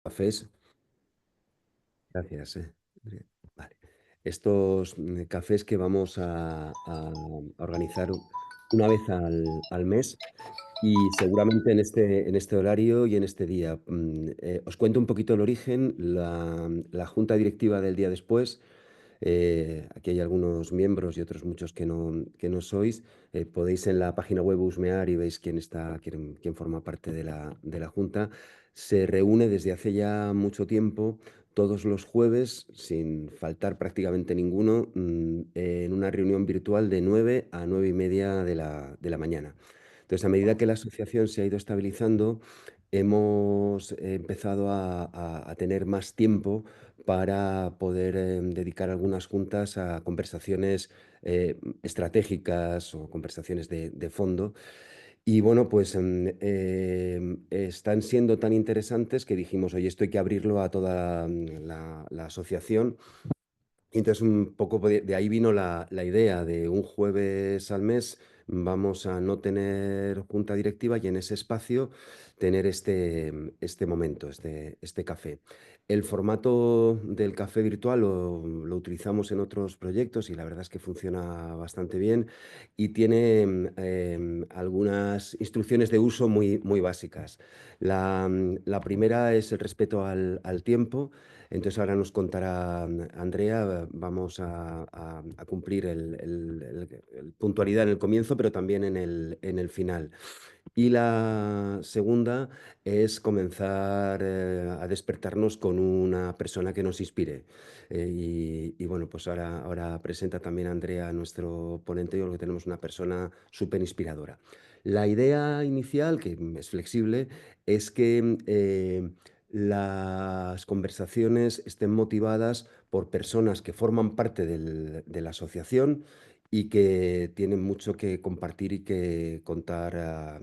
Cafés. Gracias. Vale. Estos cafés que vamos a organizar una vez al mes y seguramente en este horario y en este día. Os cuento un poquito el origen. La junta directiva del día después. Aquí hay algunos miembros y otros muchos que no sois. Podéis en la página web husmear y veis quién forma parte de la Junta. Se reúne desde hace ya mucho tiempo, todos los jueves, sin faltar prácticamente ninguno, en una reunión virtual de 9 a 9:30 de la mañana. Entonces, a medida que la asociación se ha ido estabilizando, hemos empezado a tener más tiempo para poder dedicar algunas juntas a conversaciones estratégicas o conversaciones de fondo. Y bueno, pues están siendo tan interesantes que dijimos, oye, esto hay que abrirlo a toda la asociación. Y entonces un poco de ahí vino la idea de un jueves al mes vamos a no tener junta directiva y en ese espacio tener este momento, este café. El formato del café virtual lo utilizamos en otros proyectos y la verdad es que funciona bastante bien y tiene algunas instrucciones de uso muy básicas. La primera es el respeto al tiempo. Entonces ahora nos contará Andrea, vamos a cumplir el puntualidad en el comienzo, pero también en el final. Y la segunda es comenzar a despertarnos con una persona que nos inspire. Y bueno, pues ahora presenta también Andrea, nuestro ponente, yo creo que tenemos una persona súper inspiradora. La idea inicial, que es flexible, es que las conversaciones estén motivadas por personas que forman parte de la asociación y que tienen mucho que compartir y que contar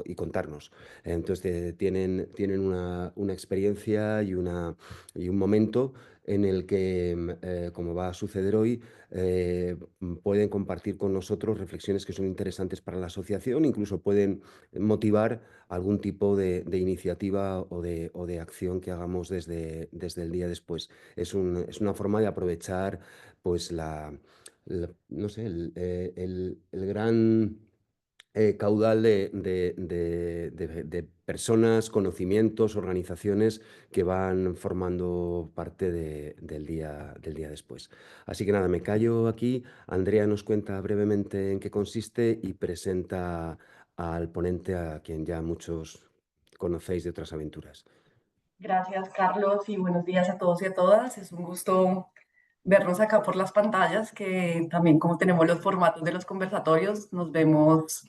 y contarnos. Entonces tienen una experiencia y un momento en el que, como va a suceder hoy, pueden compartir con nosotros reflexiones que son interesantes para la asociación, incluso pueden motivar algún tipo de iniciativa o de acción que hagamos desde el día después. Es una forma de aprovechar pues no sé, el gran caudal de personas, conocimientos, organizaciones que van formando parte del día después. Así que nada, me callo aquí. Andrea nos cuenta brevemente en qué consiste y presenta al ponente, a quien ya muchos conocéis de otras aventuras. Gracias, Carlos, y buenos días a todos y a todas. Es un gusto vernos acá por las pantallas, que también como tenemos los formatos de los conversatorios, nos vemos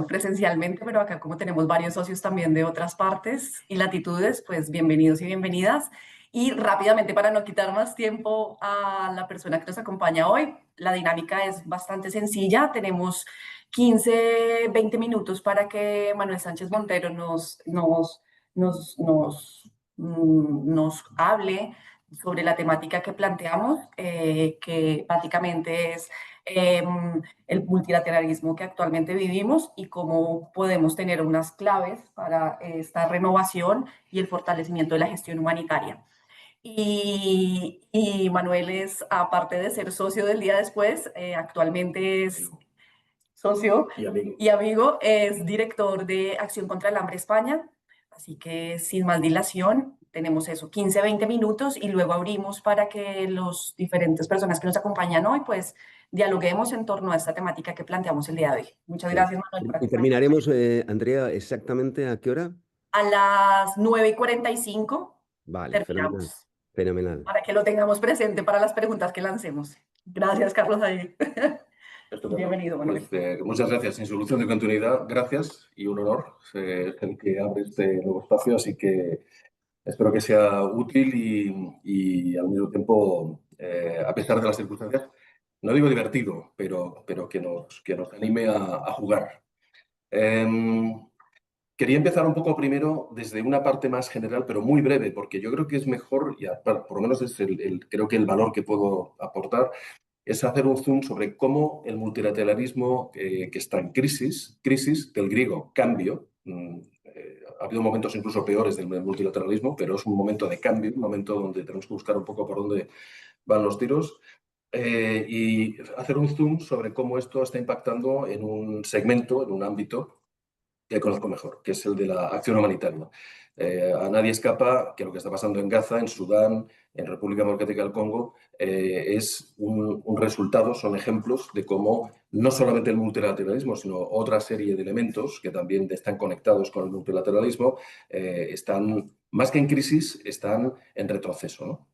presencialmente, pero acá como tenemos varios socios también de otras partes y latitudes, pues bienvenidos y bienvenidas. Y rápidamente, para no quitar más tiempo a la persona que nos acompaña hoy, la dinámica es bastante sencilla. Tenemos 15, 20 minutos para que Manuel Sánchez Montero nos hable sobre la temática que planteamos, que básicamente es eh, el multilateralismo que actualmente vivimos y cómo podemos tener unas claves para esta renovación y el fortalecimiento de la gestión humanitaria. Y Manuel es, aparte de ser socio del día después, actualmente es socio y amigo, es director de Acción contra el Hambre España. Así que sin más dilación, tenemos eso, 15, 20 minutos y luego abrimos para que los diferentes personas que nos acompañan hoy, pues dialoguemos en torno a esta temática que planteamos el día de hoy. Muchas Sí. gracias, Manuel, por Y acompañarnos. terminaremos, Andrea, exactamente ¿a qué hora? A las 9:45 Vale, fenomenal. terminamos, Fenomenal. para que lo tengamos presente para las preguntas que lancemos. Gracias, Carlos. Ahí. Estupendo. Bienvenido, Manuel. Pues muchas gracias. En solución de continuidad, gracias y un honor ser el que abre este nuevo espacio, así que espero que sea útil y al mismo tiempo, a pesar de las circunstancias, no digo divertido, pero que nos anime a jugar. Em, Quería empezar un poco primero desde una parte más general, pero muy breve, porque yo creo que es mejor, y por lo menos es creo que el valor que puedo aportar, es hacer un zoom sobre cómo el multilateralismo que está en crisis, del griego cambio, ha habido momentos incluso peores del multilateralismo, pero es un momento de cambio, un momento donde tenemos que buscar un poco por dónde van los tiros. Y hacer un zoom sobre cómo esto está impactando en un segmento, en un ámbito que conozco mejor, que es el de la acción humanitaria. A nadie escapa que lo que está pasando en Gaza, en Sudán, en República Democrática del Congo, es un resultado, son ejemplos de cómo no solamente el multilateralismo, sino otra serie de elementos que también están conectados con el multilateralismo, están, más que en crisis, están en retroceso, ¿no?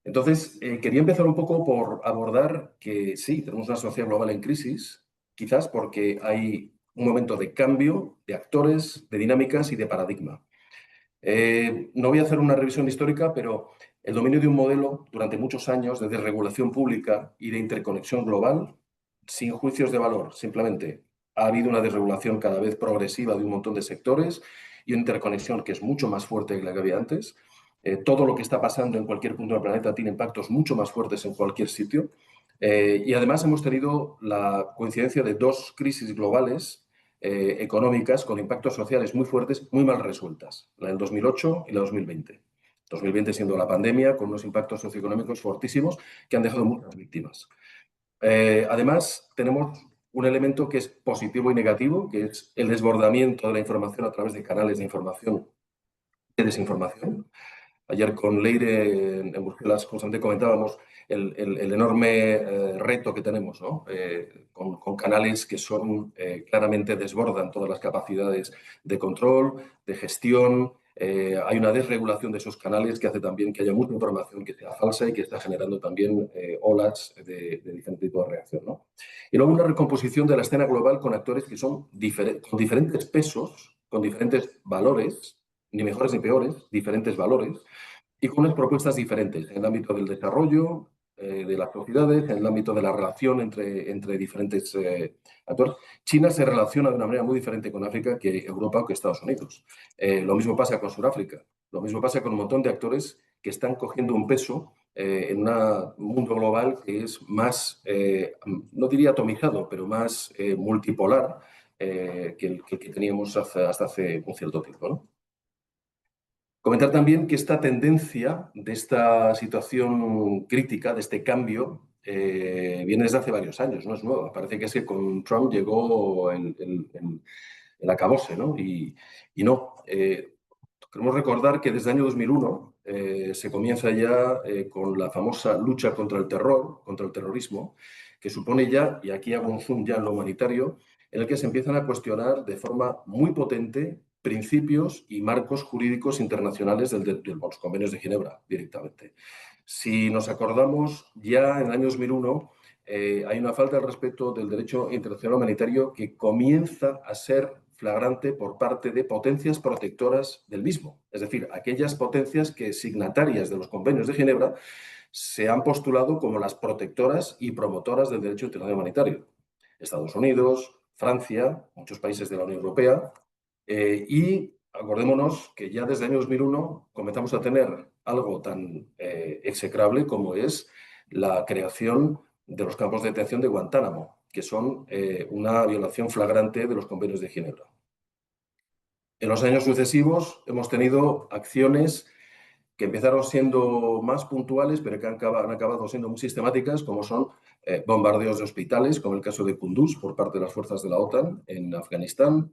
Entonces, quería empezar un poco por abordar que sí, tenemos una sociedad global en crisis, quizás porque hay un momento de cambio de actores, de dinámicas y de paradigma. No voy a hacer una revisión histórica, pero el dominio de un modelo durante muchos años de desregulación pública y de interconexión global, sin juicios de valor, simplemente ha habido una desregulación cada vez progresiva de un montón de sectores y una interconexión que es mucho más fuerte que la que había antes. Todo lo que está pasando en cualquier punto del planeta tiene impactos mucho más fuertes en cualquier sitio. Y además hemos tenido la coincidencia de dos crisis globales económicas con impactos sociales muy fuertes, muy mal resueltas, la del 2008 y la 2020. 2020 siendo la pandemia, con unos impactos socioeconómicos fortísimos que han dejado muchas víctimas. Además, tenemos un elemento que es positivo y negativo, que es el desbordamiento de la información a través de canales de información y de desinformación. Ayer con Leire en Bruselas constantemente comentábamos el enorme reto que tenemos, ¿no? Con canales que son claramente desbordan todas las capacidades de control, de gestión. Hay una desregulación de esos canales que hace también que haya mucha información que sea falsa y que está generando también olas de diferente tipo de reacción, ¿no? Y luego una recomposición de la escena global con actores que son con diferentes pesos, con diferentes valores, ni mejores ni peores, diferentes valores, y con unas propuestas diferentes en el ámbito del desarrollo, de las sociedades, en el ámbito de la relación entre diferentes actores. China se relaciona de una manera muy diferente con África que Europa o que Estados Unidos. Lo mismo pasa con Sudáfrica. Lo mismo pasa con un montón de actores que están cogiendo un peso en un mundo global que es más, no diría atomizado, pero más multipolar que el que teníamos hasta hace un cierto tiempo, ¿no? Comentar también que esta tendencia de esta situación crítica, de este cambio, viene desde hace varios años, no es nueva. Parece que es que con Trump llegó el acabose, ¿no? Y no. Queremos recordar que desde el año 2001 se comienza ya con la famosa lucha contra el terror, contra el terrorismo, que supone ya, y aquí hago un zoom ya en lo humanitario, en el que se empiezan a cuestionar de forma muy potente principios y marcos jurídicos internacionales de los convenios de Ginebra directamente. Si nos acordamos, ya en el año 2001 hay una falta de respeto del derecho internacional humanitario que comienza a ser flagrante por parte de potencias protectoras del mismo. Es decir, aquellas potencias que, signatarias de los convenios de Ginebra, se han postulado como las protectoras y promotoras del derecho internacional humanitario. Estados Unidos, Francia, muchos países de la Unión Europea, y acordémonos que ya desde el año 2001 comenzamos a tener algo tan execrable como es la creación de los campos de detención de Guantánamo, que son una violación flagrante de los convenios de Ginebra. En los años sucesivos hemos tenido acciones que empezaron siendo más puntuales, pero que han acabado siendo muy sistemáticas, como son bombardeos de hospitales, como el caso de Kunduz por parte de las fuerzas de la OTAN en Afganistán,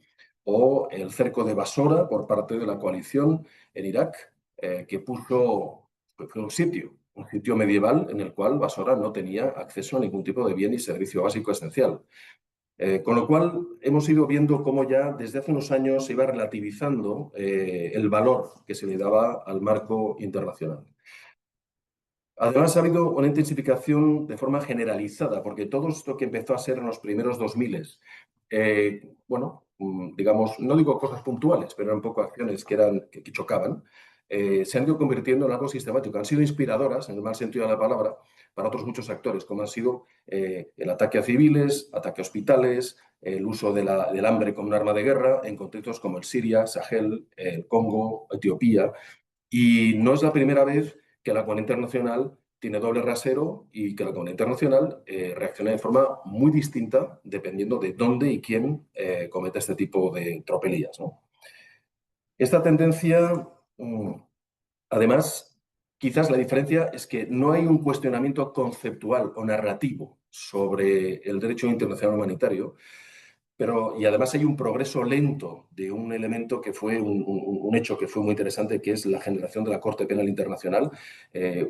o el cerco de Basora por parte de la coalición en Irak, que fue un sitio medieval en el cual Basora no tenía acceso a ningún tipo de bien y servicio básico esencial. Con lo cual, hemos ido viendo cómo ya desde hace unos años se iba relativizando el valor que se le daba al marco internacional. Además, ha habido una intensificación de forma generalizada, porque todo esto que empezó a ser en los primeros 2000, digamos, no digo cosas puntuales, pero eran un poco acciones que chocaban, se han ido convirtiendo en algo sistemático. Han sido inspiradoras, en el mal sentido de la palabra, para otros muchos actores, como han sido el ataque a civiles, ataque a hospitales, el uso del hambre como un arma de guerra en contextos como el Siria, Sahel, el Congo, Etiopía. Y no es la primera vez que la comunidad internacional tiene doble rasero y que la comunidad internacional reacciona de forma muy distinta dependiendo de dónde y quién cometa este tipo de tropelías, ¿no? Esta tendencia, además, quizás la diferencia es que no hay un cuestionamiento conceptual o narrativo sobre el derecho internacional humanitario, y además hay un progreso lento de un elemento que fue un hecho que fue muy interesante, que es la generación de la Corte Penal Internacional.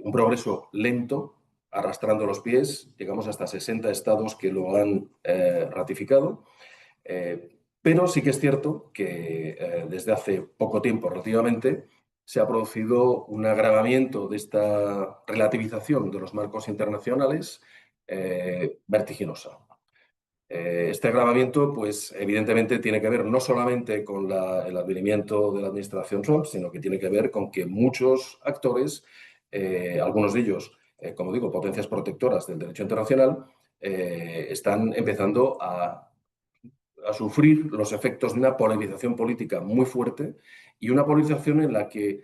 Un progreso lento, arrastrando los pies, llegamos hasta 60 estados que lo han ratificado. Pero sí que es cierto que desde hace poco tiempo relativamente se ha producido un agravamiento de esta relativización de los marcos internacionales vertiginosa. Este agravamiento, pues evidentemente tiene que ver no solamente con el advenimiento de la administración Trump, sino que tiene que ver con que muchos actores, algunos de ellos, como digo, potencias protectoras del derecho internacional, están empezando a sufrir los efectos de una polarización política muy fuerte y una polarización en la que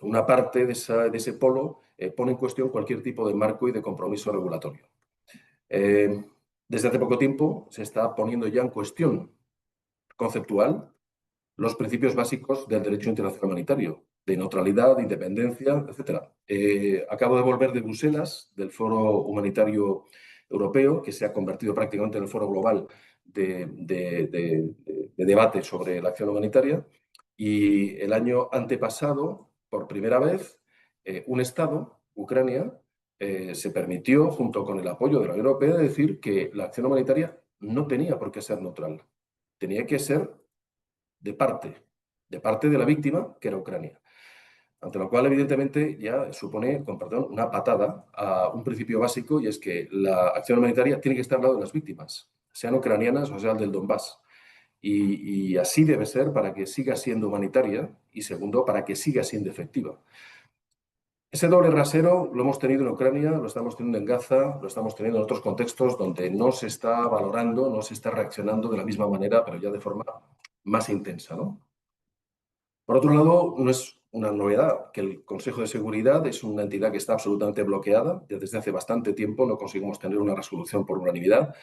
una parte de ese polo pone en cuestión cualquier tipo de marco y de compromiso regulatorio. Desde hace poco tiempo se está poniendo ya en cuestión conceptual los principios básicos del derecho internacional humanitario, de neutralidad, de independencia, etc. Acabo de volver de Bruselas, del Foro Humanitario Europeo, que se ha convertido prácticamente en el foro global de debate sobre la acción humanitaria. Y el año antepasado, por primera vez, un Estado, Ucrania, se permitió, junto con el apoyo de la Unión Europea, decir que la acción humanitaria no tenía por qué ser neutral, tenía que ser de parte de la víctima, que era Ucrania. Ante lo cual, evidentemente, ya supone, con perdón, una patada a un principio básico, y es que la acción humanitaria tiene que estar al lado de las víctimas, sean ucranianas o sean del Donbass. Y así debe ser para que siga siendo humanitaria y, segundo, para que siga siendo efectiva. Ese doble rasero lo hemos tenido en Ucrania, lo estamos teniendo en Gaza, lo estamos teniendo en otros contextos donde no se está valorando, no se está reaccionando de la misma manera, pero ya de forma más intensa, ¿no? Por otro lado, no es una novedad que el Consejo de Seguridad es una entidad que está absolutamente bloqueada. Desde hace bastante tiempo no conseguimos tener una resolución por unanimidad.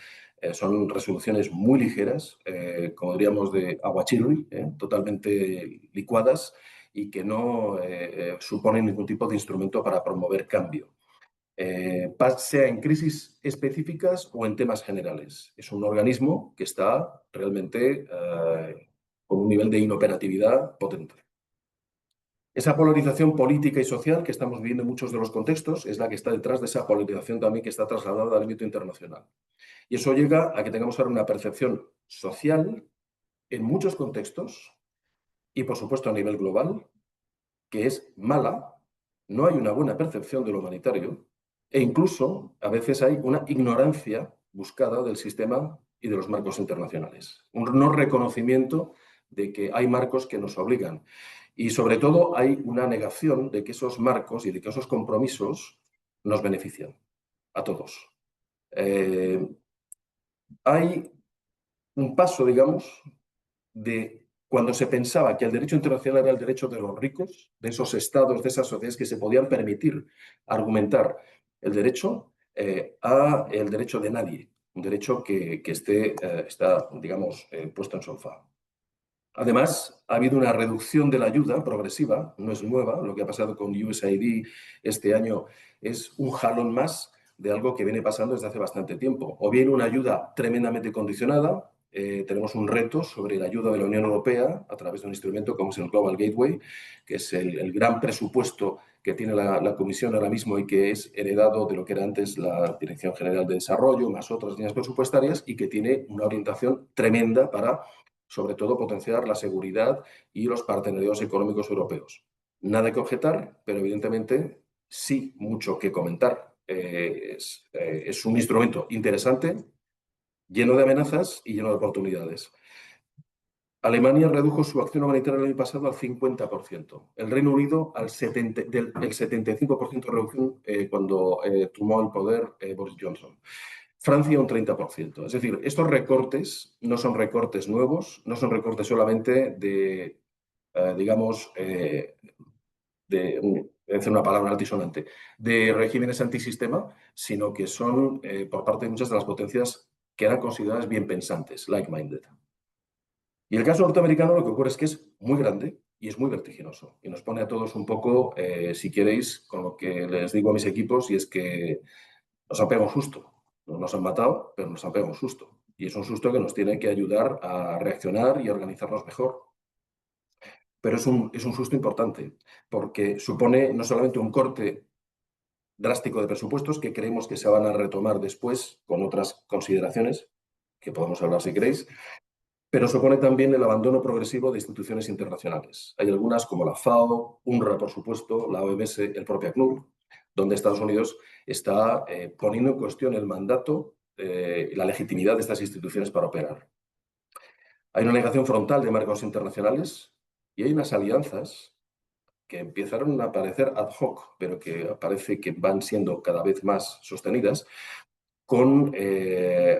Son resoluciones muy ligeras, como diríamos de aguachirri, totalmente licuadas y que no suponen ningún tipo de instrumento para promover cambio. Sea en crisis específicas o en temas generales. Es un organismo que está realmente con un nivel de inoperatividad potente. Esa polarización política y social que estamos viviendo en muchos de los contextos es la que está detrás de esa polarización también que está trasladada al ámbito internacional. Y eso llega a que tengamos ahora una percepción social en muchos contextos y, por supuesto, a nivel global, que es mala. No hay una buena percepción de lo humanitario e incluso a veces hay una ignorancia buscada del sistema y de los marcos internacionales. Un no reconocimiento de que hay marcos que nos obligan. Y sobre todo hay una negación de que esos marcos y de que esos compromisos nos benefician a todos. Hay un paso, digamos, de cuando se pensaba que el derecho internacional era el derecho de los ricos, de esos estados, de esas sociedades que se podían permitir argumentar el derecho, a el derecho de nadie, un derecho que está, digamos, puesto en solfa. Además, ha habido una reducción de la ayuda progresiva, no es nueva. Lo que ha pasado con USAID este año es un jalón más de algo que viene pasando desde hace bastante tiempo. O bien una ayuda tremendamente condicionada. Tenemos un reto sobre la ayuda de la Unión Europea a través de un instrumento como es el Global Gateway, que es el gran presupuesto que tiene la Comisión ahora mismo y que es heredado de lo que era antes la Dirección General de Desarrollo, más otras líneas presupuestarias, y que tiene una orientación tremenda para, sobre todo, potenciar la seguridad y los partenariados económicos europeos. Nada que objetar, pero evidentemente sí mucho que comentar. Es un instrumento interesante, lleno de amenazas y lleno de oportunidades. Alemania redujo su acción humanitaria el año pasado al 50%. El Reino Unido al 75% de reducción cuando tomó el poder Boris Johnson. Francia un 30%. Es decir, estos recortes no son recortes nuevos, no son recortes solamente de, digamos, voy a decir una palabra altisonante, de regímenes antisistema, sino que son por parte de muchas de las potencias que eran consideradas bien pensantes, like-minded. Y el caso norteamericano lo que ocurre es que es muy grande y es muy vertiginoso. Y nos pone a todos un poco, si queréis, con lo que les digo a mis equipos, y es que nos han pegado un susto. No nos han matado, pero nos han pegado un susto. Y es un susto que nos tiene que ayudar a reaccionar y a organizarnos mejor. Pero es un susto importante, porque supone no solamente un corte drástico de presupuestos que creemos que se van a retomar después con otras consideraciones, que podemos hablar si queréis, pero supone también el abandono progresivo de instituciones internacionales. Hay algunas como la FAO, UNRWA, por supuesto, la OMS, el propio ACNUR, donde Estados Unidos está poniendo en cuestión el mandato y la legitimidad de estas instituciones para operar. Hay una negación frontal de marcos internacionales y hay unas alianzas que empezaron a aparecer ad hoc, pero que parece que van siendo cada vez más sostenidas, con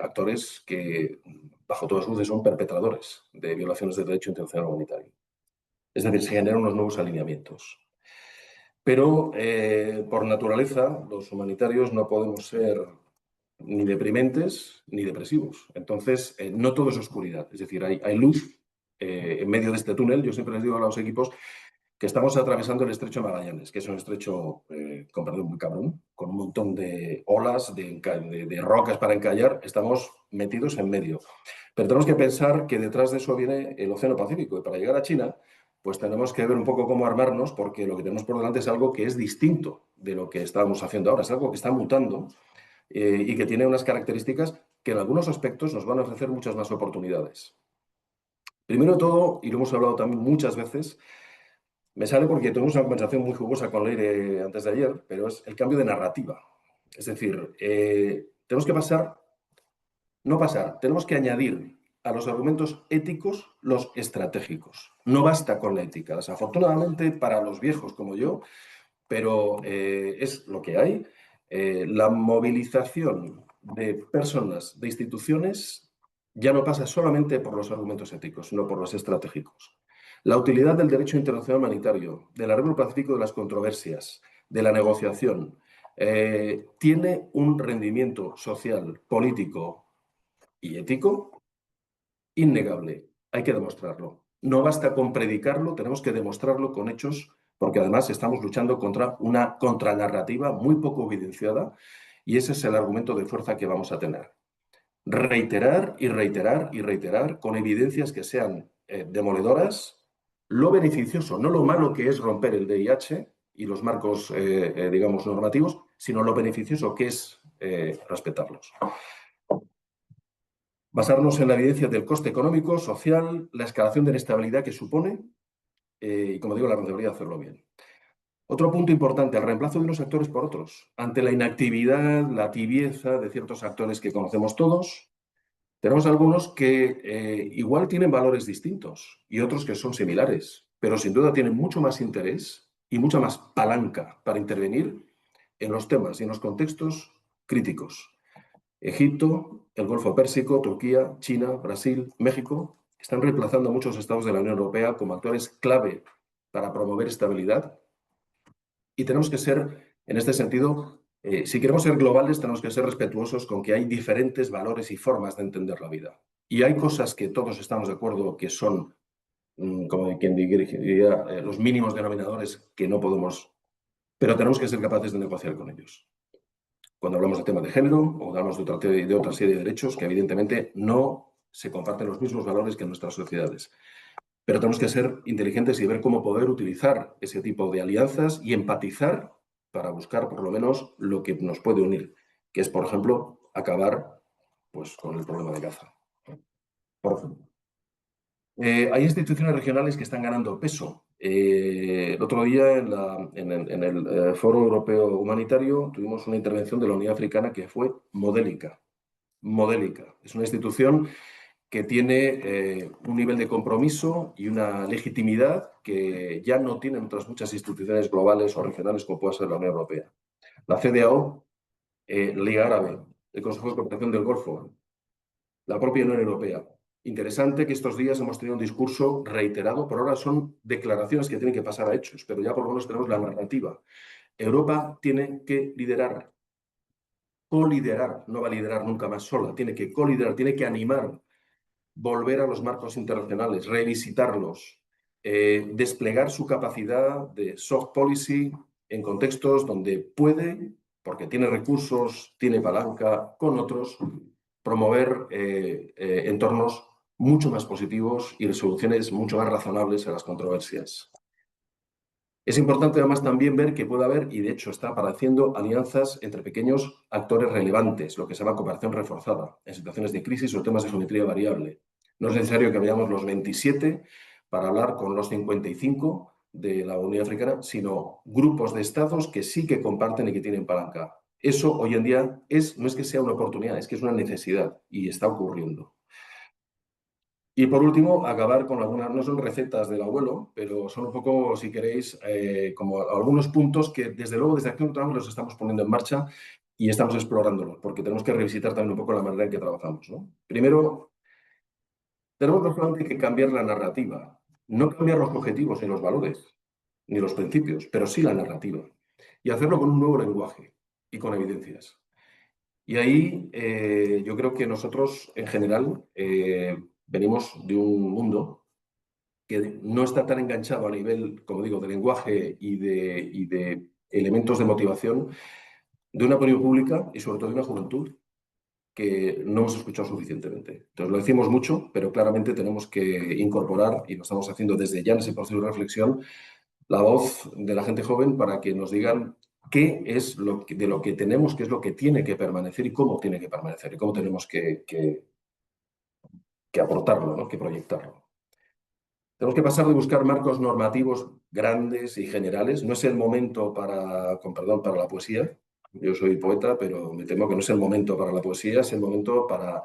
actores que, bajo todas luces, son perpetradores de violaciones del derecho internacional humanitario. Es decir, se generan unos nuevos alineamientos. Pero, por naturaleza, los humanitarios no podemos ser ni deprimentes ni depresivos. Entonces, no todo es oscuridad. Es decir, hay luz en medio de este túnel. Yo siempre les digo a los equipos que estamos atravesando el estrecho de Magallanes, que es un estrecho, con perdón, muy cabrón, con un montón de olas, de rocas para encallar. Estamos metidos en medio. Pero tenemos que pensar que detrás de eso viene el Océano Pacífico. Y para llegar a China, pues tenemos que ver un poco cómo armarnos, porque lo que tenemos por delante es algo que es distinto de lo que estábamos haciendo ahora. Es algo que está mutando y que tiene unas características que en algunos aspectos nos van a ofrecer muchas más oportunidades. Primero de todo, y lo hemos hablado también muchas veces, me sale porque tuvimos una conversación muy jugosa con Leire antes de ayer, pero es el cambio de narrativa. Es decir, tenemos que tenemos que añadir a los argumentos éticos los estratégicos. No basta con la ética. Desafortunadamente, para los viejos como yo, pero es lo que hay. La movilización de personas, de instituciones, ya no pasa solamente por los argumentos éticos, sino por los estratégicos. La utilidad del derecho internacional humanitario, del arreglo pacífico de las controversias, de la negociación, tiene un rendimiento social, político y ético innegable. Hay que demostrarlo. No basta con predicarlo, tenemos que demostrarlo con hechos, porque además estamos luchando contra una contranarrativa muy poco evidenciada y ese es el argumento de fuerza que vamos a tener. Reiterar y reiterar y reiterar con evidencias que sean demoledoras lo beneficioso, no lo malo que es romper el DIH y los marcos, digamos, normativos, sino lo beneficioso que es respetarlos. Basarnos en la evidencia del coste económico, social, la escalación de inestabilidad que supone y, como digo, la rentabilidad de hacerlo bien. Otro punto importante, el reemplazo de unos actores por otros. Ante la inactividad, la tibieza de ciertos actores que conocemos todos, tenemos algunos que igual tienen valores distintos y otros que son similares, pero sin duda tienen mucho más interés y mucha más palanca para intervenir en los temas y en los contextos críticos. Egipto, el Golfo Pérsico, Turquía, China, Brasil, México están reemplazando a muchos estados de la Unión Europea como actores clave para promover estabilidad y tenemos que ser, en este sentido, si queremos ser globales, tenemos que ser respetuosos con que hay diferentes valores y formas de entender la vida. Y hay cosas que todos estamos de acuerdo que son, como quien diría, los mínimos denominadores que no podemos, pero tenemos que ser capaces de negociar con ellos. Cuando hablamos de temas de género o hablamos de otra serie de derechos que evidentemente no se comparten los mismos valores que en nuestras sociedades. Pero tenemos que ser inteligentes y ver cómo poder utilizar ese tipo de alianzas y empatizar para buscar por lo menos lo que nos puede unir, que es, por ejemplo, acabar pues, con el problema de Gaza. Por ejemplo. Hay instituciones regionales que están ganando peso. El otro día en el Foro Europeo Humanitario tuvimos una intervención de la Unidad Africana que fue modélica. Modélica. Es una institución que tiene un nivel de compromiso y una legitimidad que ya no tienen otras muchas instituciones globales o regionales como pueda ser la Unión Europea. La CEDEAO, la Liga Árabe, el Consejo de Cooperación del Golfo, la propia Unión Europea. Interesante que estos días hemos tenido un discurso reiterado, por ahora son declaraciones que tienen que pasar a hechos, pero ya por lo menos tenemos la narrativa. Europa tiene que liderar, coliderar, no va a liderar nunca más sola, tiene que coliderar, tiene que animar, volver a los marcos internacionales, revisitarlos, desplegar su capacidad de soft policy en contextos donde puede, porque tiene recursos, tiene palanca con otros, promover entornos mucho más positivos y soluciones mucho más razonables a las controversias. Es importante además también ver que puede haber, y de hecho está apareciendo, alianzas entre pequeños actores relevantes, lo que se llama cooperación reforzada, en situaciones de crisis o temas de geometría variable. No es necesario que veamos los 27 para hablar con los 55 de la Unión Africana, sino grupos de estados que sí que comparten y que tienen palanca. Eso hoy en día no es que sea una oportunidad, es que es una necesidad y está ocurriendo. Y por último, acabar con algunas, no son recetas del abuelo, pero son un poco, si queréis, como algunos puntos que desde luego desde Acción Trans los estamos poniendo en marcha y estamos explorándolos, porque tenemos que revisitar también un poco la manera en que trabajamos, ¿no? Primero, tenemos no solamente que cambiar la narrativa, no cambiar los objetivos ni los valores, ni los principios, pero sí la narrativa. Y hacerlo con un nuevo lenguaje y con evidencias. Y ahí yo creo que nosotros, en general, venimos de un mundo que no está tan enganchado a nivel, como digo, de lenguaje y de elementos de motivación de una opinión pública y sobre todo de una juventud que no hemos escuchado suficientemente. Entonces lo decimos mucho, pero claramente tenemos que incorporar, y lo estamos haciendo desde ya en ese proceso de reflexión, la voz de la gente joven para que nos digan qué es de lo que tenemos, qué es lo que tiene que permanecer y cómo tiene que permanecer y cómo tenemos que aportarlo, ¿no? Que proyectarlo. Tenemos que pasar de buscar marcos normativos grandes y generales. No es el momento con perdón, para la poesía. Yo soy poeta, pero me temo que no es el momento para la poesía, es el momento para,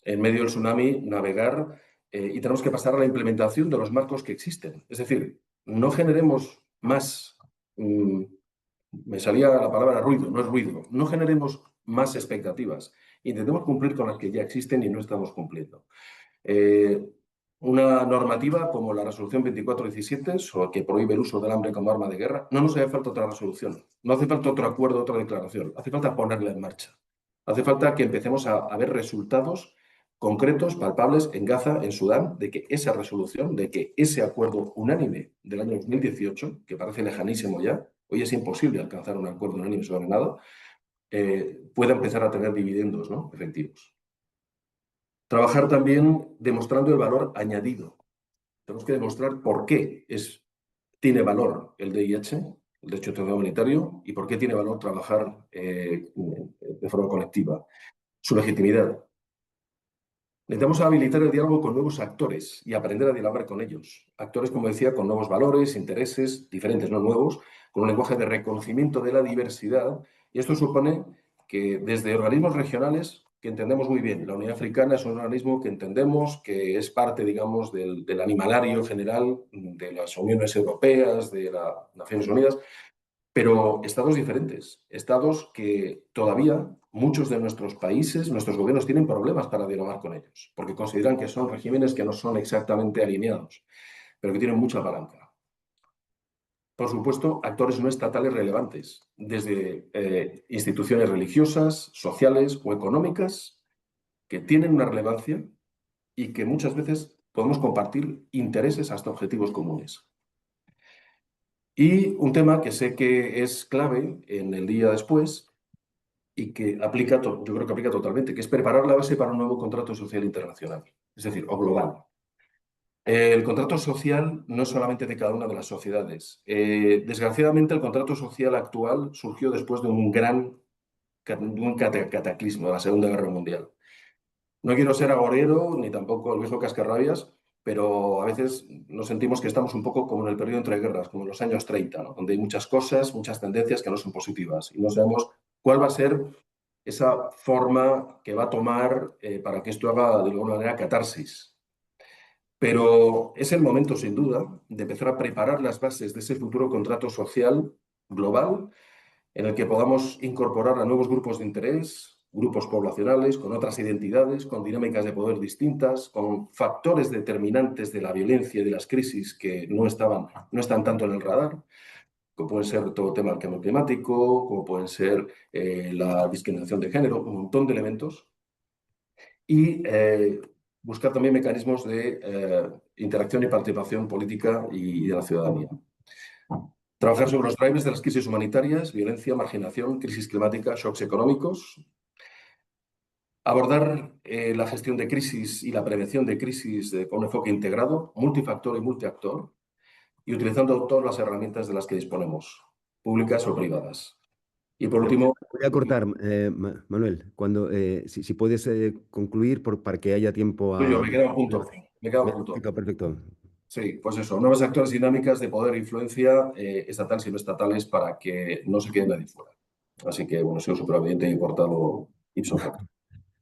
en medio del tsunami, navegar y tenemos que pasar a la implementación de los marcos que existen. Es decir, no generemos más, me salía la palabra ruido, no es ruido, no generemos más expectativas. Intentemos cumplir con las que ya existen y no estamos cumpliendo. Una normativa como la resolución 2417, que prohíbe el uso del hambre como arma de guerra, no nos hace falta otra resolución, no hace falta otro acuerdo, otra declaración, hace falta ponerla en marcha. Hace falta que empecemos a ver resultados concretos, palpables en Gaza, en Sudán, de que esa resolución, de que ese acuerdo unánime del año 2018, que parece lejanísimo ya, hoy es imposible alcanzar un acuerdo unánime sobre nada, pueda empezar a tener dividendos, ¿no?, efectivos. Trabajar también demostrando el valor añadido. Tenemos que demostrar por qué tiene valor el DIH, el derecho internacional humanitario, y por qué tiene valor trabajar de forma colectiva. Su legitimidad. Necesitamos habilitar el diálogo con nuevos actores y aprender a dialogar con ellos. Actores, como decía, con nuevos valores, intereses, diferentes, no nuevos, con un lenguaje de reconocimiento de la diversidad. Y esto supone que desde organismos regionales, que entendemos muy bien, la Unión Africana es un organismo que entendemos que es parte, digamos, del animalario general de las uniones europeas, de las Naciones Unidas, pero estados diferentes, estados que todavía muchos de nuestros países, nuestros gobiernos tienen problemas para dialogar con ellos, porque consideran que son regímenes que no son exactamente alineados, pero que tienen mucha palanca. Por supuesto, actores no estatales relevantes, desde instituciones religiosas, sociales o económicas, que tienen una relevancia y que muchas veces podemos compartir intereses hasta objetivos comunes. Y un tema que sé que es clave en el día después y que aplica, yo creo que aplica totalmente, que es preparar la base para un nuevo contrato social internacional, es decir, o global. El contrato social no es solamente de cada una de las sociedades. Desgraciadamente, el contrato social actual surgió después de un cataclismo, de la Segunda Guerra Mundial. No quiero ser agorero, ni tampoco el viejo cascarrabias, pero a veces nos sentimos que estamos un poco como en el periodo entre guerras, como en los años 30, ¿no?, donde hay muchas cosas, muchas tendencias que no son positivas y no sabemos cuál va a ser esa forma que va a tomar para que esto haga de alguna manera catarsis. Pero es el momento, sin duda, de empezar a preparar las bases de ese futuro contrato social global en el que podamos incorporar a nuevos grupos de interés, grupos poblacionales, con otras identidades, con dinámicas de poder distintas, con factores determinantes de la violencia y de las crisis que no están tanto en el radar, como pueden ser todo el tema del cambio climático, como pueden ser la discriminación de género, un montón de elementos. Y buscar también mecanismos de interacción y participación política y de la ciudadanía. Trabajar sobre los drivers de las crisis humanitarias, violencia, marginación, crisis climática, shocks económicos. Abordar la gestión de crisis y la prevención de crisis con un enfoque integrado, multifactor y multiactor, y utilizando todas las herramientas de las que disponemos, públicas o privadas. Y por último... Voy a cortar, Manuel, si puedes concluir para que haya tiempo a... Me queda un punto. Me queda un punto. Perfecto, perfecto. Sí, pues eso, nuevas actores dinámicas de poder e influencia estatales y no estatales para que no se quede nadie fuera. Así que, bueno, soy súper obediente y portado ipso facto.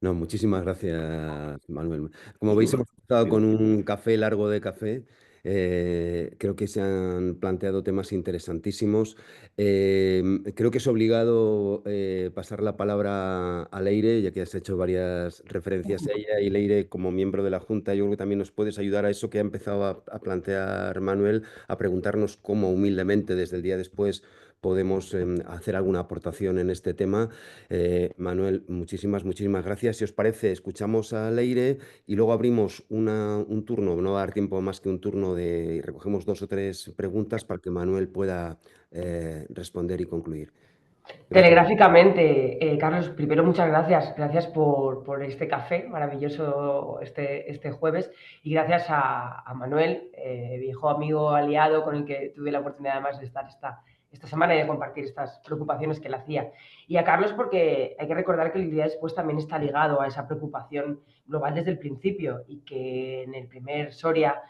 No, muchísimas gracias, Manuel. Como veis, hemos estado con un café largo de café. Creo que se han planteado temas interesantísimos. Creo que es obligado pasar la palabra a Leire, ya que has hecho varias referencias a ella. Y Leire, como miembro de la Junta, yo creo que también nos puedes ayudar a eso que ha empezado a plantear Manuel, a preguntarnos cómo humildemente desde el día después podemos hacer alguna aportación en este tema. Manuel, muchísimas gracias. Si os parece, escuchamos a Leire y luego abrimos un turno, no va a dar tiempo más que un turno y recogemos 2 o 3 preguntas para que Manuel pueda responder y concluir. Gracias. Telegráficamente, Carlos, primero muchas gracias. Gracias por este café maravilloso este jueves y gracias a Manuel, viejo amigo aliado con el que tuve la oportunidad además de estar esta semana y de compartir estas preocupaciones que él hacía. Y a Carlos porque hay que recordar que el día después también está ligado a esa preocupación global desde el principio y que en el primer Soria,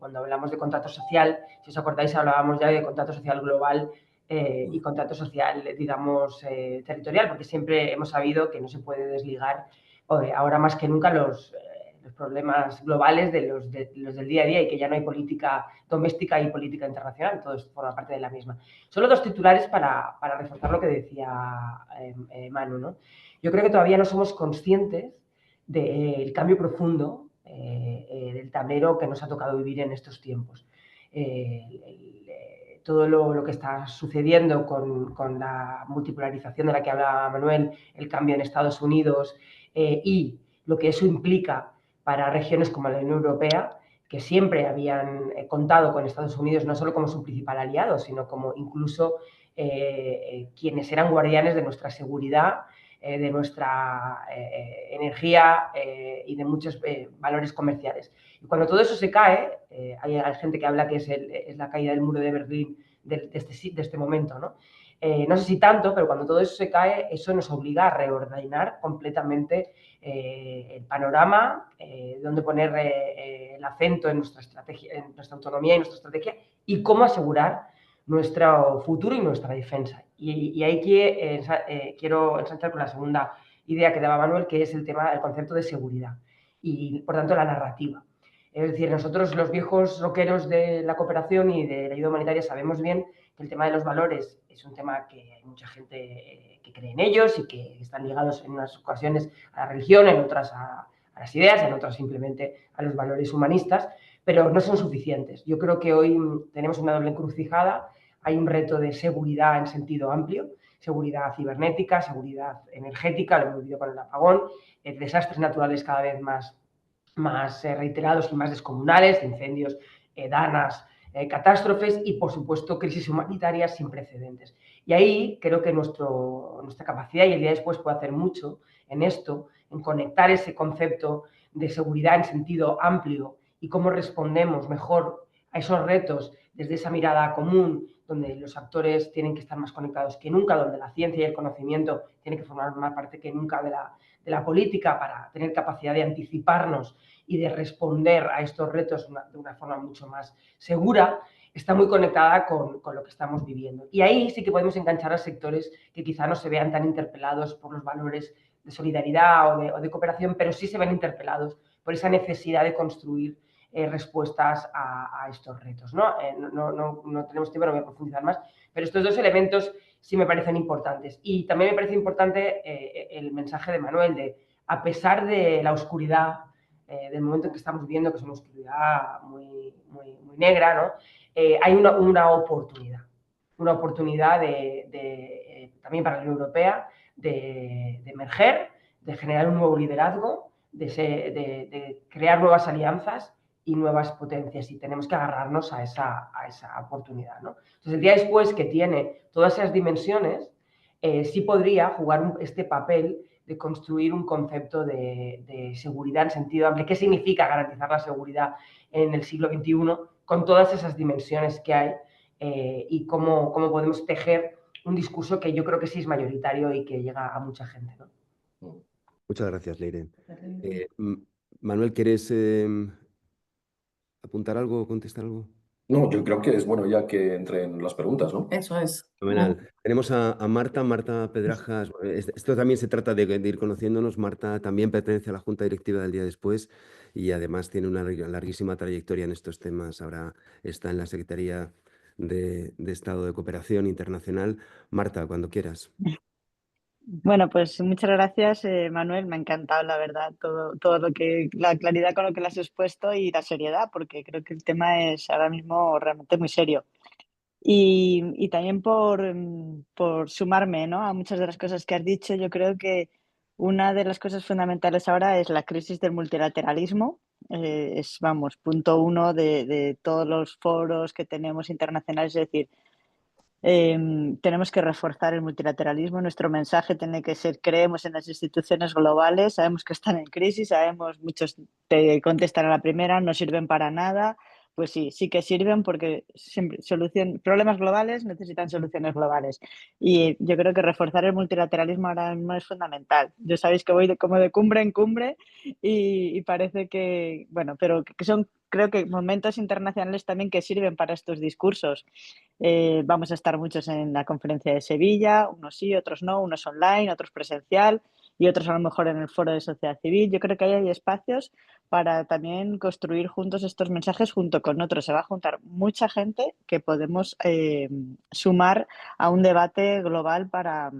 cuando hablamos de contrato social, si os acordáis, hablábamos ya de contrato social global y contrato social, digamos, territorial, porque siempre hemos sabido que no se puede desligar ahora más que nunca los problemas globales de los del día a día y que ya no hay política doméstica y política internacional, todo esto forma parte de la misma. Solo 2 titulares para reforzar lo que decía Manu, ¿no? Yo creo que todavía no somos conscientes del cambio profundo del tablero que nos ha tocado vivir en estos tiempos. Todo lo que está sucediendo con la multipolarización de la que hablaba Manuel, el cambio en Estados Unidos y lo que eso implica para regiones como la Unión Europea, que siempre habían contado con Estados Unidos no solo como su principal aliado, sino como incluso quienes eran guardianes de nuestra seguridad, de nuestra energía y de muchos valores comerciales. Y cuando todo eso se cae, hay gente que habla que es la caída del muro de Berlín de este momento, ¿no? No sé si tanto, pero cuando todo eso se cae, eso nos obliga a reordenar completamente el panorama, dónde poner el acento en nuestra estrategia, en nuestra autonomía y nuestra estrategia, y cómo asegurar nuestro futuro y nuestra defensa. Y ahí quiero ensanchar con la segunda idea que daba Manuel, que es el concepto de seguridad y, por tanto, la narrativa. Es decir, nosotros los viejos rockeros de la cooperación y de la ayuda humanitaria sabemos bien que el tema de los valores es un tema que hay mucha gente que cree en ellos y que están ligados en unas ocasiones a la religión, en otras a las ideas, en otras simplemente a los valores humanistas, pero no son suficientes. Yo creo que hoy tenemos una doble encrucijada. Hay un reto de seguridad en sentido amplio, seguridad cibernética, seguridad energética, lo hemos vivido con el apagón, desastres naturales cada vez más reiterados y más descomunales, incendios, danas, catástrofes y, por supuesto, crisis humanitarias sin precedentes. Y ahí creo que nuestra capacidad y el día después puede hacer mucho en esto, en conectar ese concepto de seguridad en sentido amplio y cómo respondemos mejor a esos retos desde esa mirada común, donde los actores tienen que estar más conectados que nunca, donde la ciencia y el conocimiento tienen que formar más parte que nunca de la política para tener capacidad de anticiparnos y de responder a estos retos de una forma mucho más segura, está muy conectada con lo que estamos viviendo. Y ahí sí que podemos enganchar a sectores que quizá no se vean tan interpelados por los valores de solidaridad o de cooperación, pero sí se ven interpelados por esa necesidad de construir respuestas a estos retos, ¿no? No tenemos tiempo, no voy a profundizar más, pero estos 2 elementos sí me parecen importantes. Y también me parece importante el mensaje de Manuel de, a pesar de la oscuridad del momento en que estamos viviendo, que es una oscuridad muy negra, ¿no? Hay una oportunidad también para la Unión Europea de emerger, de generar un nuevo liderazgo, de crear nuevas alianzas y nuevas potencias, y tenemos que agarrarnos a esa oportunidad, ¿no? Entonces, el día después, que tiene todas esas dimensiones, sí podría jugar este papel de construir un concepto de seguridad en sentido amplio. ¿Qué significa garantizar la seguridad en el siglo XXI con todas esas dimensiones que hay, y cómo podemos tejer un discurso que yo creo que sí es mayoritario y que llega a mucha gente, ¿no? Muchas gracias, Leire. Manuel, ¿quieres apuntar algo o contestar algo? No, yo creo que es bueno ya que entren las preguntas, ¿no? Eso es. Fenomenal. Tenemos a Marta Pedrajas. Esto también se trata de ir conociéndonos. Marta también pertenece a la Junta Directiva del Día Después y además tiene una larguísima trayectoria en estos temas. Ahora está en la Secretaría de Estado de Cooperación Internacional. Marta, cuando quieras. Bueno, pues muchas gracias, Manuel. Me ha encantado, la verdad, todo lo que, la claridad con lo que lo has expuesto y la seriedad, porque creo que el tema es ahora mismo realmente muy serio. Y también por sumarme, ¿no?, a muchas de las cosas que has dicho. Yo creo que una de las cosas fundamentales ahora es la crisis del multilateralismo. Es, vamos, punto uno de todos los foros que tenemos internacionales. Es decir, tenemos que reforzar el multilateralismo. Nuestro mensaje tiene que ser: creemos en las instituciones globales, sabemos que están en crisis, sabemos, muchos te contestan a la primera, no sirven para nada. Pues sí, sí que sirven, porque siempre problemas globales necesitan soluciones globales. Y yo creo que reforzar el multilateralismo ahora mismo es fundamental. Yo sabéis que voy como de cumbre en cumbre y parece que, bueno, pero que son, creo que, momentos internacionales también que sirven para estos discursos. Vamos a estar muchos en la conferencia de Sevilla, unos sí, otros no, unos online, otros presencial y otros a lo mejor en el foro de sociedad civil. Yo creo que ahí hay espacios para también construir juntos estos mensajes junto con otros. Se va a juntar mucha gente que podemos sumar a un debate global para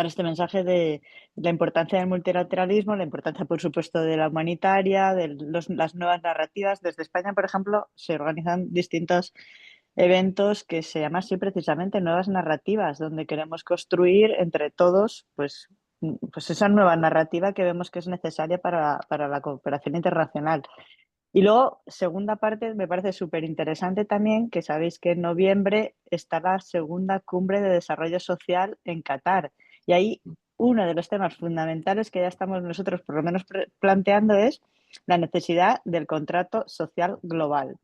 este mensaje de la importancia del multilateralismo, la importancia, por supuesto, de la humanitaria, de las nuevas narrativas. Desde España, por ejemplo, se organizan distintos eventos que se llaman así precisamente nuevas narrativas, donde queremos construir entre todos, pues esa nueva narrativa que vemos que es necesaria para la cooperación internacional. Y luego, segunda parte, me parece súper interesante también, que sabéis que en noviembre está la segunda cumbre de desarrollo social en Qatar. Y ahí uno de los temas fundamentales que ya estamos nosotros por lo menos planteando es la necesidad del contrato social global.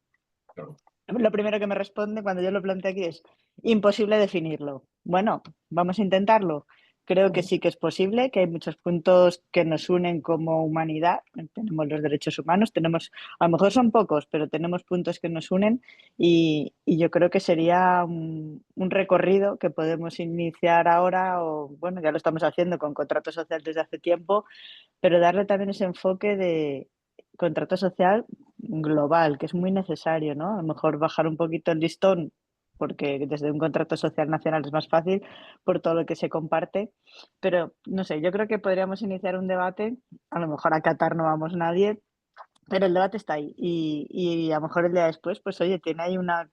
Claro. Lo primero que me responde cuando yo lo planteo aquí es: imposible definirlo. Bueno, vamos a intentarlo. Creo que sí que es posible, que hay muchos puntos que nos unen como humanidad. Tenemos los derechos humanos, a lo mejor son pocos, pero tenemos puntos que nos unen, y yo creo que sería un recorrido que podemos iniciar ahora, o bueno, ya lo estamos haciendo con contrato social desde hace tiempo, pero darle también ese enfoque de contrato social global, que es muy necesario, ¿no? A lo mejor bajar un poquito el listón, porque desde un contrato social nacional es más fácil por todo lo que se comparte, pero no sé, yo creo que podríamos iniciar un debate. A lo mejor a Qatar no vamos nadie, pero el debate está ahí, y a lo mejor el día después, pues oye, tiene ahí una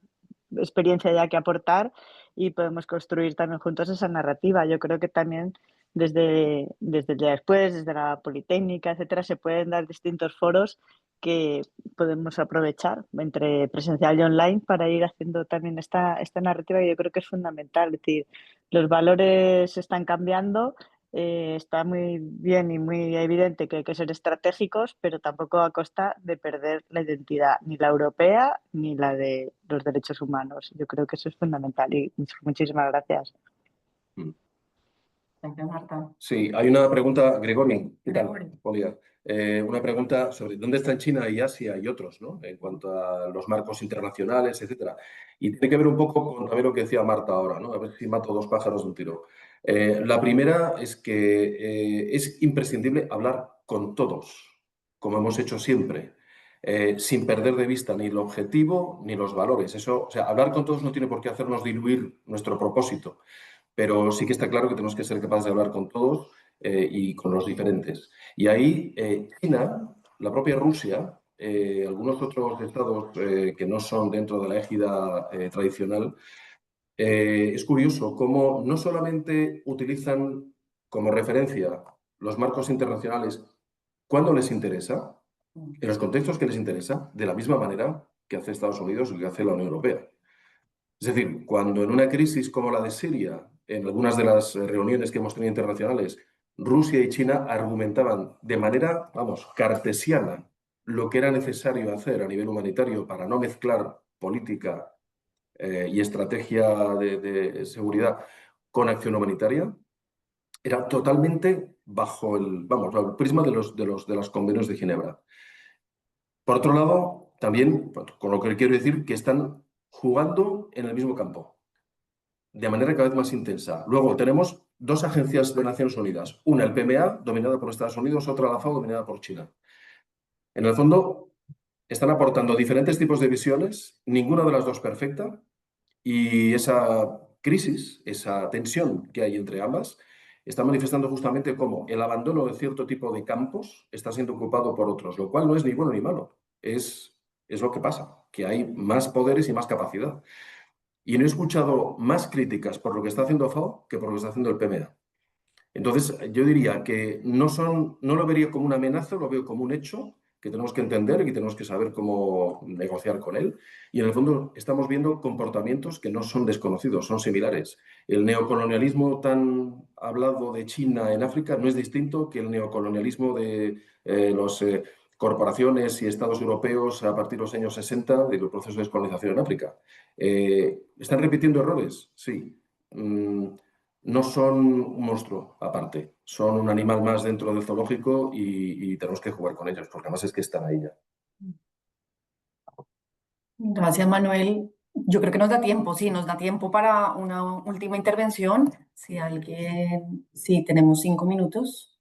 experiencia ya que aportar y podemos construir también juntos esa narrativa. Yo creo que también desde el día después, desde la Politécnica, etcétera, se pueden dar distintos foros que podemos aprovechar entre presencial y online para ir haciendo también esta narrativa, que yo creo que es fundamental. Es decir, los valores están cambiando. Está muy bien y muy evidente que hay que ser estratégicos, pero tampoco a costa de perder la identidad, ni la europea ni la de los derechos humanos. Yo creo que eso es fundamental, y muchísimas gracias. Gracias, Marta. Sí, hay una pregunta, Gregory, ¿qué tal? Gregory. Buen día. Una pregunta sobre dónde están China y Asia y otros, ¿no? En cuanto a los marcos internacionales, etcétera. Y tiene que ver un poco con también lo que decía Marta ahora, ¿no? A ver si mato dos pájaros de un tiro. La primera es que es imprescindible hablar con todos, como hemos hecho siempre, sin perder de vista ni el objetivo ni los valores. Eso, o sea, hablar con todos no tiene por qué hacernos diluir nuestro propósito, pero sí que está claro que tenemos que ser capaces de hablar con todos y con los diferentes. Y ahí China, la propia Rusia, algunos otros estados que no son dentro de la égida tradicional, es curioso cómo no solamente utilizan como referencia los marcos internacionales cuando les interesa, en los contextos que les interesa, de la misma manera que hace Estados Unidos y que hace la Unión Europea. Es decir, cuando en una crisis como la de Siria, en algunas de las reuniones que hemos tenido internacionales, Rusia y China argumentaban de manera, vamos, cartesiana lo que era necesario hacer a nivel humanitario para no mezclar política y estrategia de seguridad con acción humanitaria, era totalmente bajo el prisma de los convenios de Ginebra. Por otro lado, también, con lo que quiero decir, que están jugando en el mismo campo, de manera cada vez más intensa. Luego tenemos dos agencias de Naciones Unidas, una el PMA, dominada por Estados Unidos, otra la FAO, dominada por China. En el fondo, están aportando diferentes tipos de visiones, ninguna de las dos perfecta, y esa crisis, esa tensión que hay entre ambas, está manifestando justamente cómo el abandono de cierto tipo de campos está siendo ocupado por otros, lo cual no es ni bueno ni malo, es lo que pasa, que hay más poderes y más capacidad. Y no he escuchado más críticas por lo que está haciendo FAO que por lo que está haciendo el PMA. Entonces, yo diría que no lo vería como una amenaza, lo veo como un hecho que tenemos que entender y que tenemos que saber cómo negociar con él. Y en el fondo estamos viendo comportamientos que no son desconocidos, son similares. El neocolonialismo tan hablado de China en África no es distinto que el neocolonialismo de las corporaciones y estados europeos a partir de los años 60 del proceso de descolonización en África. ¿Están repitiendo errores? Sí. No son un monstruo aparte, son un animal más dentro del zoológico y tenemos que jugar con ellos, porque además es que están ahí ya. Gracias, Manuel. Yo creo que nos da tiempo, sí, nos da tiempo para una última intervención. Si tenemos 5 minutos.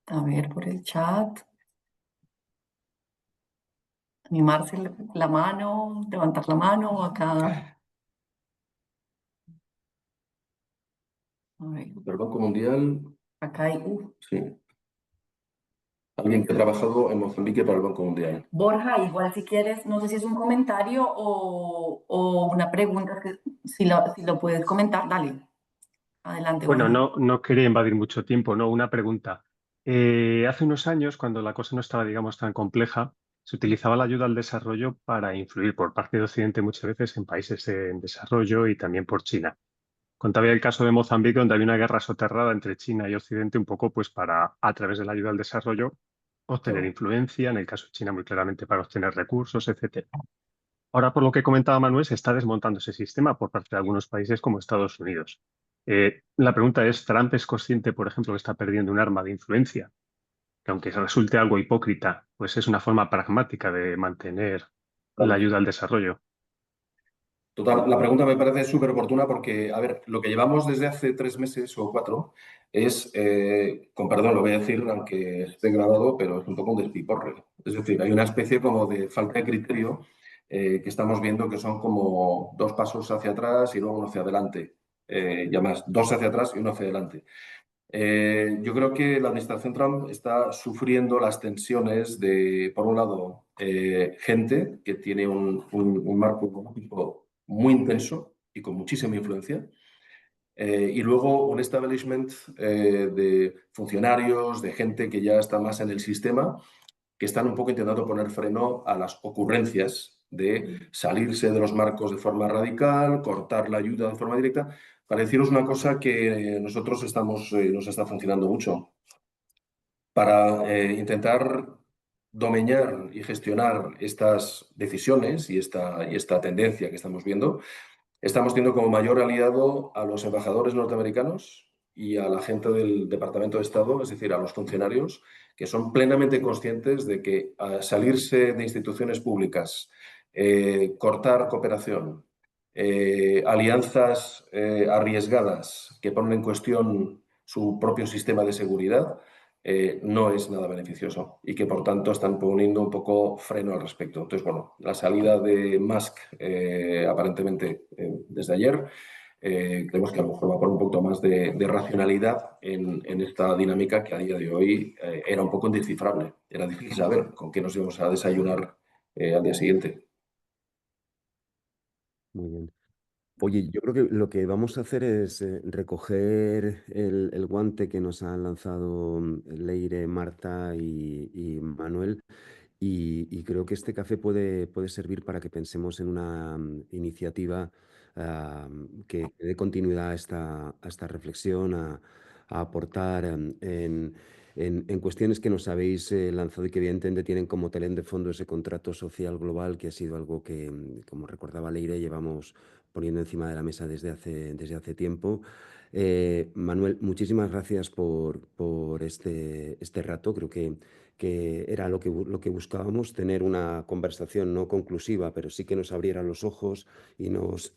A ver, por el chat. Animarse la mano, levantar la mano acá. A ver, El Banco Mundial, acá hay. sí. Alguien que ha trabajado en Mozambique para el Banco Mundial. Borja, igual si quieres, no sé si es un comentario o una pregunta, si lo puedes comentar, dale. Adelante, Bueno, Borja. no quería invadir mucho tiempo, no, una pregunta. Hace unos años, cuando la cosa no estaba, digamos, tan compleja, se utilizaba la ayuda al desarrollo para influir por parte de Occidente muchas veces en países en desarrollo y también por China. Contaba el caso de Mozambique, donde había una guerra soterrada entre China y Occidente, un poco pues para, a través de la ayuda al desarrollo, obtener influencia, en el caso de China muy claramente para obtener recursos, etc. Ahora, por lo que comentaba Manuel, se está desmontando ese sistema por parte de algunos países como Estados Unidos. La pregunta es, ¿Trump es consciente, por ejemplo, que está perdiendo un arma de influencia? Que aunque resulte algo hipócrita, pues es una forma pragmática de mantener la ayuda al desarrollo. Total, la pregunta me parece súper oportuna porque, a ver, lo que llevamos desde hace 3 meses o 4 es, con perdón lo voy a decir, aunque esté grabado, pero es un poco un despiporre. Es decir, hay una especie como de falta de criterio que estamos viendo que son como 2 pasos hacia atrás y luego uno hacia adelante. Ya más, 2 hacia atrás y uno hacia adelante. Yo creo que la administración Trump está sufriendo las tensiones de, por un lado, gente que tiene un marco político muy intenso y con muchísima influencia, y luego un establishment de funcionarios, de gente que ya está más en el sistema, que están un poco intentando poner freno a las ocurrencias de salirse de los marcos de forma radical, cortar la ayuda de forma directa. Para deciros una cosa que nosotros nos está funcionando mucho. Para intentar domeñar y gestionar estas decisiones y esta tendencia que estamos viendo, estamos teniendo como mayor aliado a los embajadores norteamericanos y a la gente del Departamento de Estado, es decir, a los funcionarios, que son plenamente conscientes de que salirse de instituciones públicas, cortar cooperación, alianzas arriesgadas que ponen en cuestión su propio sistema de seguridad, no es nada beneficioso y que por tanto están poniendo un poco freno al respecto. Entonces, bueno, la salida de Musk aparentemente desde ayer, creemos que a lo mejor va a poner un poco más de racionalidad en esta dinámica que a día de hoy era un poco indescifrable. Era difícil saber con qué nos íbamos a desayunar al día siguiente. Muy bien. Oye, yo creo que lo que vamos a hacer es recoger el guante que nos han lanzado Leire, Marta y Manuel. Y creo que este café puede servir para que pensemos en una iniciativa que dé continuidad a esta reflexión, a aportar en cuestiones que nos habéis lanzado y que evidentemente tienen como telón de fondo ese contrato social global, que ha sido algo que, como recordaba Leire, llevamos poniendo encima de la mesa desde hace tiempo. Manuel, muchísimas gracias por este rato. Creo que era lo que buscábamos, tener una conversación no conclusiva, pero sí que nos abriera los ojos y nos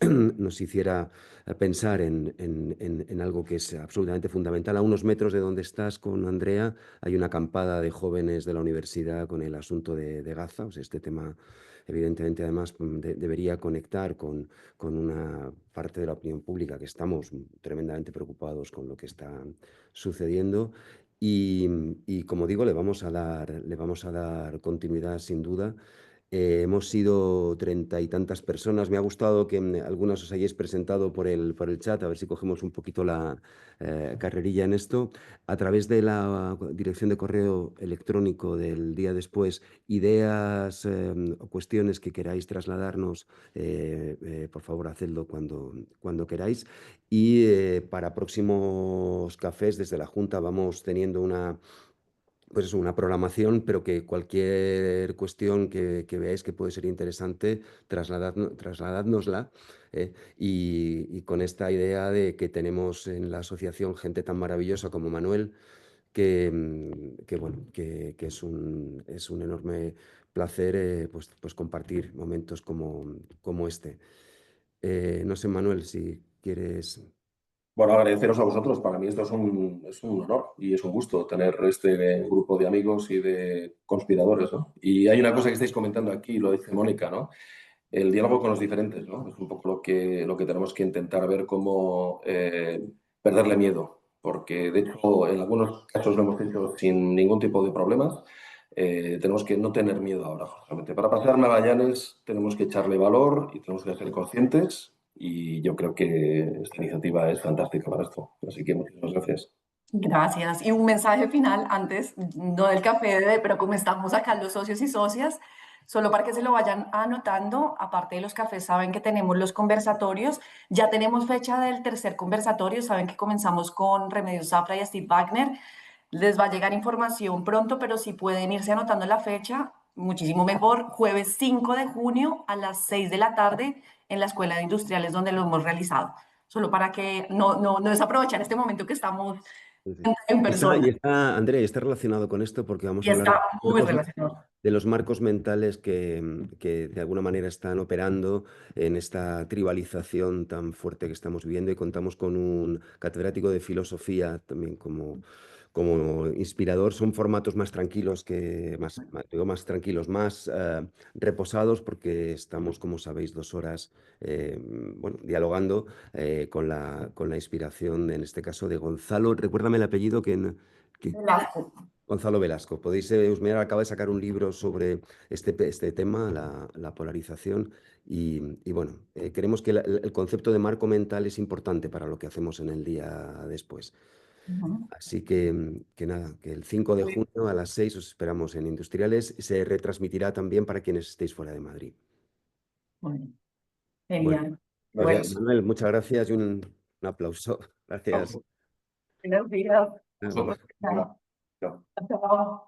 hiciera pensar en algo que es absolutamente fundamental. A unos metros de donde estás con Andrea hay una acampada de jóvenes de la universidad con el asunto de Gaza. O sea, este tema, evidentemente, además, debería conectar con una parte de la opinión pública que estamos tremendamente preocupados con lo que está sucediendo. Y como digo, le vamos a dar continuidad sin duda. Hemos sido 30 y tantas personas. Me ha gustado que algunas os hayáis presentado por el chat, a ver si cogemos un poquito la carrerilla en esto. A través de la dirección de correo electrónico del día después, ideas o cuestiones que queráis trasladarnos, por favor, hacedlo cuando queráis. Y para próximos cafés, desde la Junta vamos teniendo pues eso, una programación, pero que cualquier cuestión que veáis que puede ser interesante, trasladádnosla. Y con esta idea de que tenemos en la asociación gente tan maravillosa como Manuel, bueno, que es un enorme placer pues compartir momentos como este. No sé, Manuel, si quieres... Bueno, agradeceros a vosotros. Para mí esto es un honor y es un gusto tener este grupo de amigos y de conspiradores, ¿no? Y hay una cosa que estáis comentando aquí, lo dice Mónica, ¿no? El diálogo con los diferentes, ¿no? Es un poco lo que tenemos que intentar ver cómo perderle miedo, porque de hecho en algunos casos lo hemos hecho sin ningún tipo de problemas. Tenemos que no tener miedo ahora, justamente. Para pasar Magallanes tenemos que echarle valor y tenemos que ser conscientes y yo creo que esta iniciativa es fantástica para esto. Así que muchísimas gracias. Gracias. Y un mensaje final antes, no del café, pero como estamos acá los socios y socias, solo para que se lo vayan anotando, aparte de los cafés, saben que tenemos los conversatorios, ya tenemos fecha del tercer conversatorio, saben que comenzamos con Remedios Zafra y Steve Wagner, les va a llegar información pronto, pero si pueden irse anotando la fecha, muchísimo mejor, jueves 5 de junio a las 6 de la tarde en la Escuela de Industriales donde lo hemos realizado, solo para que no desaprovechar este momento que estamos Sí, sí. en persona. Andrea, y está relacionado con esto porque vamos Y a hablar está muy relacionado. de los marcos mentales que de alguna manera están operando en esta tribalización tan fuerte que estamos viviendo, y contamos con un catedrático de filosofía también como inspirador. Son formatos más tranquilos, más tranquilos, más reposados, porque estamos, como sabéis, 2 horas bueno, dialogando con la inspiración, en este caso, de Gonzalo. Recuérdame el apellido que- Velasco. Gonzalo Velasco. Podéis husmear, acaba de sacar un libro sobre este tema, la polarización. Y bueno, creemos que el concepto de marco mental es importante para lo que hacemos en el día después. Ujú. Así que nada, que el 5 de junio a las 6 os esperamos en Industriales. Se retransmitirá también para quienes estéis fuera de Madrid. Bueno, Bueno, genial. Bueno, Gracias. Manuel, muchas gracias y un aplauso. Gracias. gracias. Vosotros. Venga, chao. Chao.